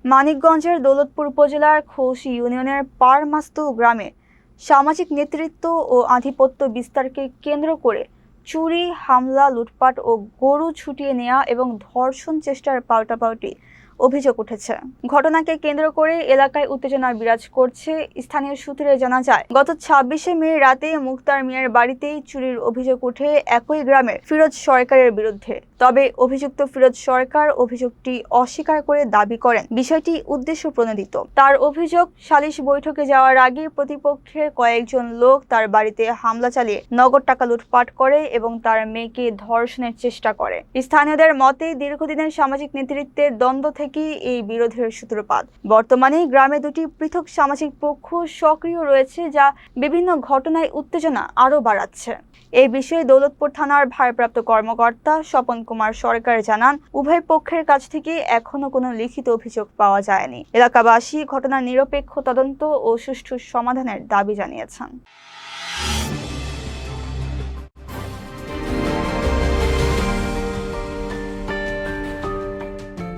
মানিকগঞ্জের দৌলতপুর উপজেলার খোলসী ইউনিয়নের পারমাস্তু গ্রামে সামাজিক নেতৃত্ব ও আধিপত্য বিস্তারকে কেন্দ্র করে চুরি, হামলা, লুটপাট ও গরু ছুটিয়ে নেওয়া এবং ধর্ষণ চেষ্টার পাল্টাপাল্টি অভিযোগ উঠেছে। ঘটনাকে কেন্দ্র করে এলাকায় উত্তেজনা বিরাজ করছে। স্থানীয় সূত্রে জানা যায়, গত ২৬শে মে রাতে মুক্তার মিয়ার বাড়িতেই চুরির অভিযোগ উঠে একই গ্রামের ফিরোজ সরকারের বিরুদ্ধে। তবে অভিযুক্ত ফিরোজ সরকার অভিযোগটি অস্বীকার করে দাবি করেন বিষয়টি উদ্দেশ্য প্রণোদিত। তার অভিযোগ, সালিশ বৈঠকে যাওয়ার আগে প্রতিপক্ষের কয়েকজন লোক তার বাড়িতে হামলা চালিয়ে নগদ টাকা লুটপাট করে এবং তার মেয়েকে ধর্ষণের চেষ্টা করে। স্থানীয়দের মতে, দীর্ঘদিনের সামাজিক নেতৃত্বের দ্বন্দ্ব থেকেই এই বিরোধের সূত্রপাত। বর্তমানে গ্রামে দুটি পৃথক সামাজিক পক্ষ সক্রিয় রয়েছে, যা বিভিন্ন ঘটনায় উত্তেজনা আরও বাড়াচ্ছে। এই বিষয়ে দৌলতপুর থানার ভারপ্রাপ্ত কর্মকর্তা স্বপন কুমার সরকার জানান, উভয় পক্ষের কাছ থেকে এখনো কোনো লিখিত অভিযোগ পাওয়া যায়নি। এলাকাবাসী ঘটনার নিরপেক্ষ তদন্ত ও সুষ্ঠু সমাধানের দাবি জানিয়েছেন।